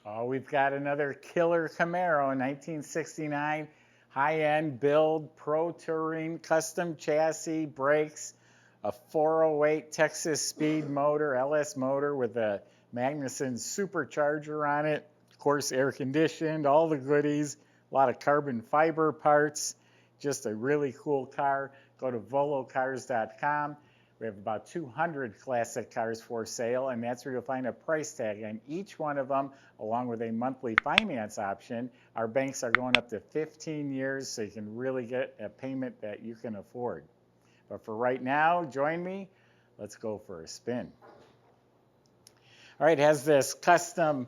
Oh, we've got another killer Camaro, 1969, high-end build, pro touring, custom chassis, brakes, a 408 Texas speed motor, LS motor with a Magnuson supercharger on it. Of course, air conditioned, all the goodies, a lot of carbon fiber parts. Just a really cool car. Go to volocars.com. We have about 200 classic cars for sale, and that's where you'll find a price tag on each one of them, along with a monthly finance option. Our banks are going up to 15 years, so you can really get a payment that you can afford. But for right now, join me. Let's go for a spin. All right, it has this custom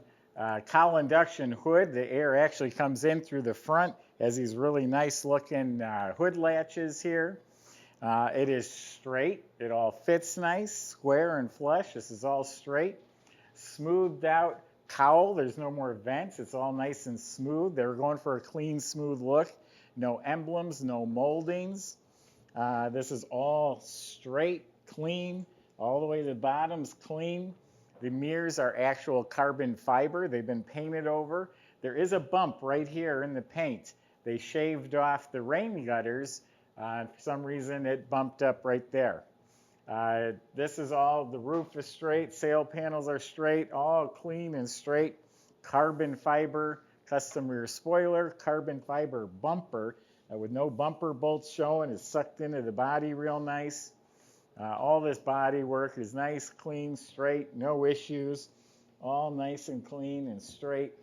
cowl induction hood. The air actually comes in through the front. It has these really nice looking hood latches here. It is straight. It all fits nice, square and flush. This is all straight. Smoothed out cowl. There's no more vents. It's all nice and smooth. They were going for a clean, smooth look. No emblems, no moldings. This is all straight, clean. All the way to the bottom's clean. The mirrors are actual carbon fiber. They've been painted over. There is a bump right here in the paint. They shaved off the rain gutters. For some reason, it bumped up right there. This is all, the roof is straight, sail panels are straight, all clean and straight. Carbon fiber, custom rear spoiler, carbon fiber bumper with no bumper bolts showing. It's sucked into the body real nice. All this body work is nice, clean, straight, no issues. All nice and clean and straight.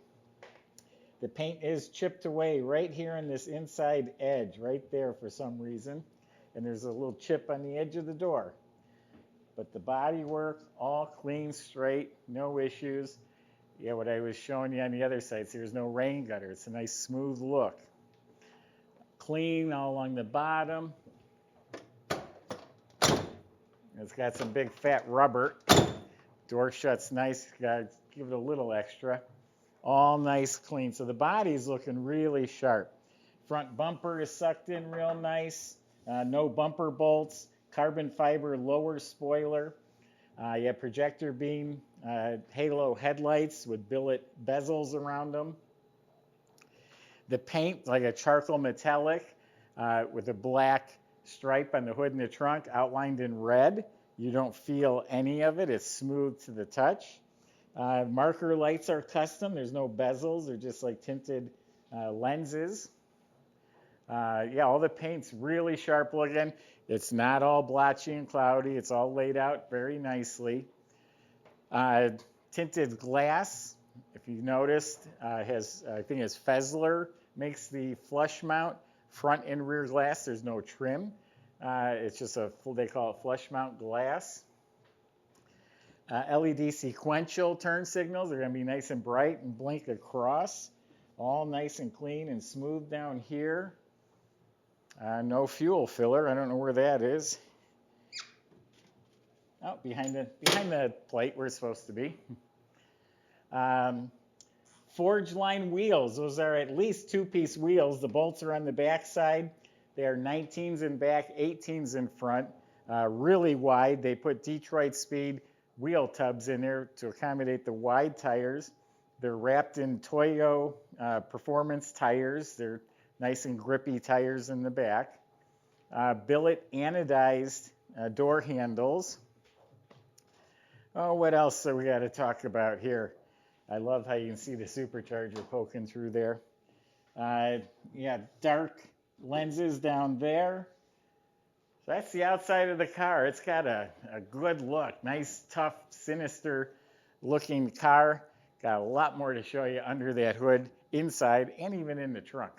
The paint is chipped away right here on this inside edge, right there for some reason. And there's a little chip on the edge of the door. But the body work, all clean, straight, no issues. Yeah, what I was showing you on the other side, so there's no rain gutter. It's a nice smooth look. Clean all along the bottom. It's got some big fat rubber. Door shuts nice, gotta give it a little extra. All nice, clean. So the body's looking really sharp. Front bumper is sucked in real nice. No bumper bolts. Carbon fiber lower spoiler. You have projector beam, halo headlights with billet bezels around them. The paint, like a charcoal metallic with a black stripe on the hood and the trunk outlined in red. You don't feel any of it. It's smooth to the touch. Marker lights are custom. There's no bezels. They're just like tinted lenses. Yeah, all the paint's really sharp looking. It's not all blotchy and cloudy. It's all laid out very nicely. Tinted glass, if you noticed, has, I think it's Fessler makes the flush mount front and rear glass. There's no trim. It's just a, they call it flush mount glass. LED sequential turn signals. They're going to be nice and bright and blink across. All nice and clean and smooth down here. No fuel filler. I don't know where that is. Oh, behind the plate where it's supposed to be. Forgeline wheels. Those are at least two-piece wheels. The bolts are on the back side. They are 19s in back, 18s in front. Really wide. They put Detroit Speed wheel tubs in there to accommodate the wide tires. They're wrapped in Toyo performance tires. They're nice and grippy tires in the back. Billet anodized door handles. Oh, what else do we got to talk about here? I love how you can see the supercharger poking through there. Yeah, dark lenses down there. So that's the outside of the car. It's got a good look. Nice, tough, sinister looking car. Got a lot more to show you under that hood, inside, and even in the trunk.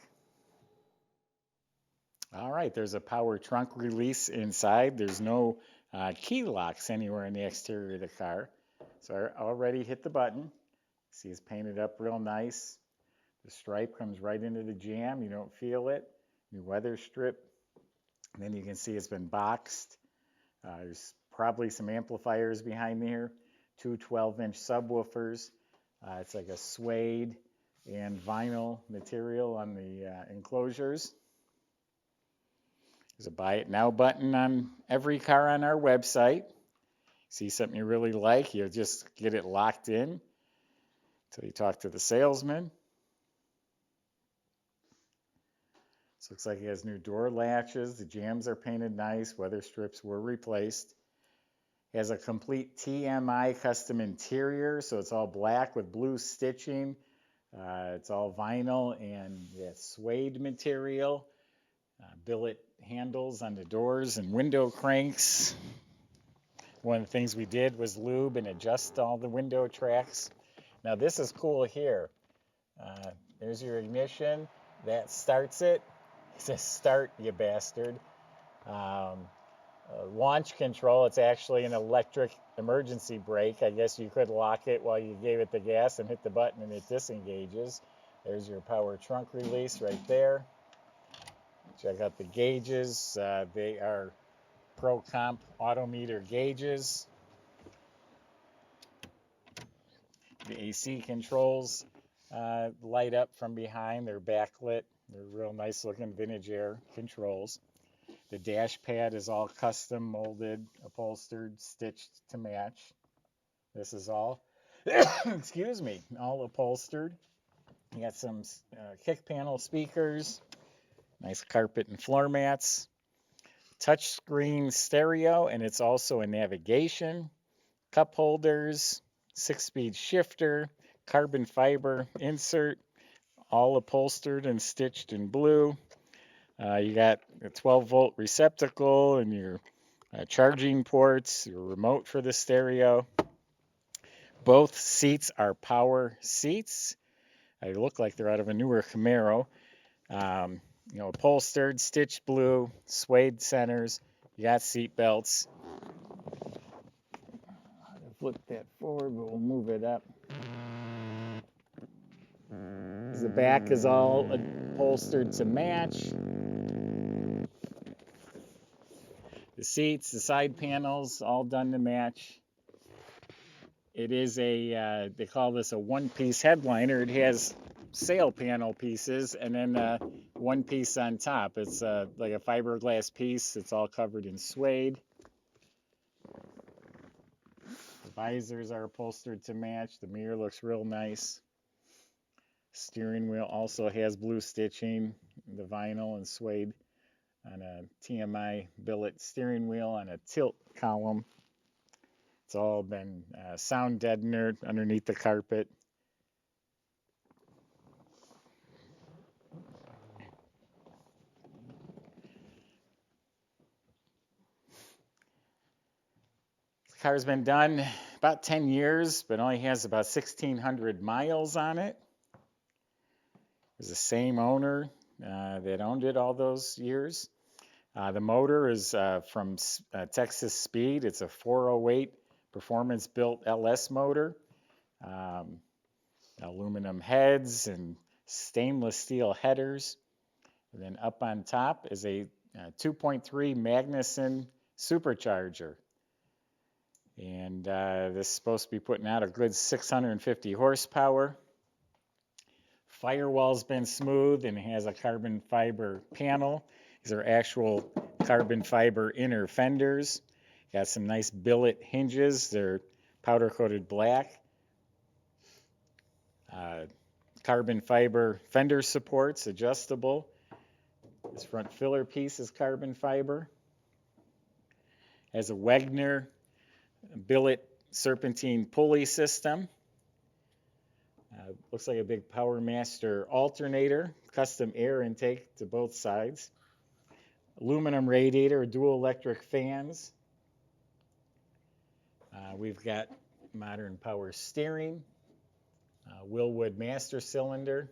All right, there's a power trunk release inside. There's no key locks anywhere in the exterior of the car. So I already hit the button. See, it's painted up real nice. The stripe comes right into the jamb. You don't feel it. New weather strip. And then you can see it's been boxed. There's probably some amplifiers behind here. Two 12-inch subwoofers. It's like a suede and vinyl material on the enclosures. There's a Buy It Now button on every car on our website. See something you really like, you just get it locked in. So you talk to the salesman. This looks like it has new door latches. The jambs are painted nice. Weather strips were replaced. It has a complete TMI custom interior, so it's all black with blue stitching. It's all vinyl and suede material. Billet handles on the doors and window cranks. One of the things we did was lube and adjust all the window tracks. Now this is cool here. There's your ignition. That starts it. It says start, you bastard. Launch control, it's actually an electric emergency brake. I guess you could lock it while you gave it the gas and hit the button and it disengages. There's your power trunk release right there. Check out the gauges. They are Pro Comp autometer gauges. The AC controls light up from behind. They're backlit. They're real nice looking vintage air controls. The dash pad is all custom molded, upholstered, stitched to match. This is all, excuse me, all upholstered. You got some kick panel speakers, nice carpet and floor mats, touchscreen stereo, and it's also a navigation, cup holders, 6-speed shifter, carbon fiber insert, all upholstered and stitched in blue. You got a 12-volt receptacle and your charging ports, your remote for the stereo. Both seats are power seats. They look like they're out of a newer Camaro. Upholstered, stitched blue, suede centers. You got seat belts. Flip that forward, but we'll move it up. The back is all upholstered to match. The seats, the side panels, all done to match. It is they call this a one-piece headliner. It has sail panel pieces and then one piece on top. It's like a fiberglass piece. It's all covered in suede. The visors are upholstered to match. The mirror looks real nice. Steering wheel also has blue stitching, the vinyl and suede on a TMI billet steering wheel on a tilt column. It's all been sound deadener underneath the carpet. The car's been done about 10 years, but only has about 1,600 miles on it. It was the same owner that owned it all those years. The motor is from Texas Speed. It's a 408 performance-built LS motor. Aluminum heads and stainless steel headers. And then up on top is a 2.3 Magnuson supercharger. And this is supposed to be putting out a good 650 horsepower. Firewall's been smooth and it has a carbon fiber panel. These are actual carbon fiber inner fenders. Got some nice billet hinges. They're powder coated black. Carbon fiber fender supports, adjustable. This front filler piece is carbon fiber. Has a Wagner billet serpentine pulley system. Looks like a big Power Master alternator, custom air intake to both sides. Aluminum radiator, dual electric fans. We've got modern power steering, Willwood master cylinder.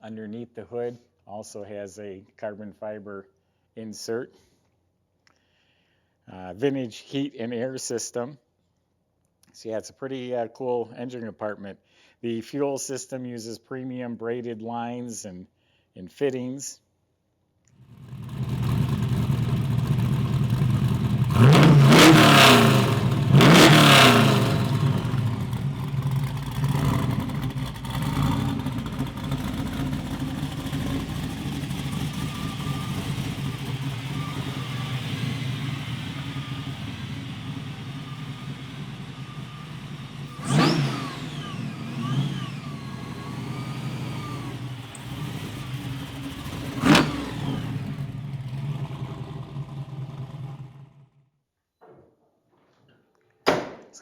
Underneath the hood also has a carbon fiber insert. Vintage heat and air system. So yeah, it's a pretty cool engine compartment. The fuel system uses premium braided lines and fittings.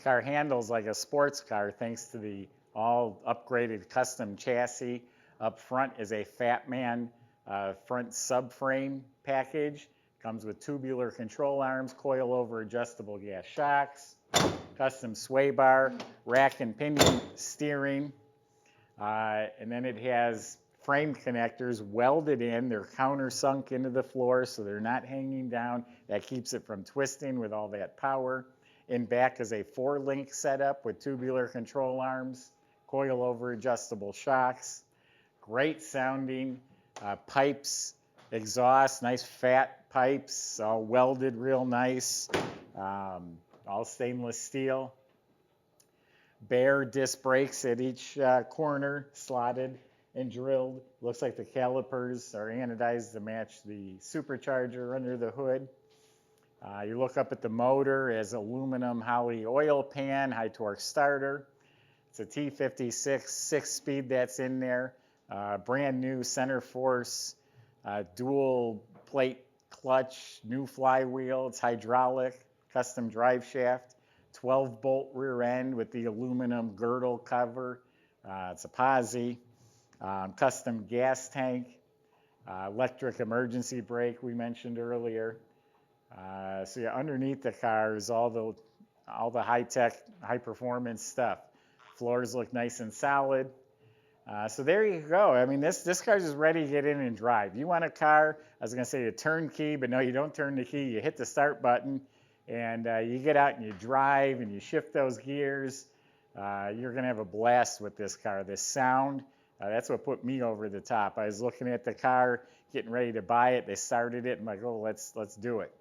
car handles like a sports car thanks to the all upgraded custom chassis. Up front is a Fat Man front subframe package. Comes with tubular control arms, coil-over adjustable gas shocks, custom sway bar, rack and pinion steering, and then it has frame connectors welded in. They're countersunk into the floor, so they're not hanging down. That keeps it from twisting with all that power. In back is a 4-link setup with tubular control arms, coil-over adjustable shocks, great sounding pipes, exhaust, nice fat pipes, all welded real nice, all stainless steel. Bare disc brakes at each corner, slotted and drilled. Looks like the calipers are anodized to match the supercharger under the hood. You look up at the motor as aluminum Holley oil pan, high torque starter. It's a T56 6-speed that's in there. Brand new center force, dual plate clutch, new flywheel. It's hydraulic, custom drive shaft, 12-bolt rear end with the aluminum girdle cover. It's a posi. Custom gas tank, electric emergency brake we mentioned earlier. So yeah, underneath the car is all the high-tech, high-performance stuff. Floors look nice and solid. So there you go. I mean, this car is ready to get in and drive. You want a car, I was going to say a turnkey, but no, you don't turn the key. You hit the start button, and you get out and you drive and you shift those gears. You're going to have a blast with this car. The sound, that's what put me over the top. I was looking at the car, getting ready to buy it. They started it. I'm like, oh, let's do it.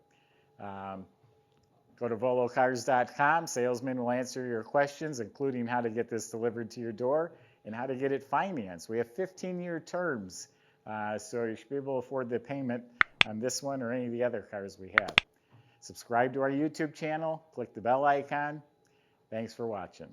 Go to volocars.com. Salesman will answer your questions, including how to get this delivered to your door and how to get it financed. We have 15-year terms, so you should be able to afford the payment on this one or any of the other cars we have. Subscribe to our YouTube channel. Click the bell icon. Thanks for watching.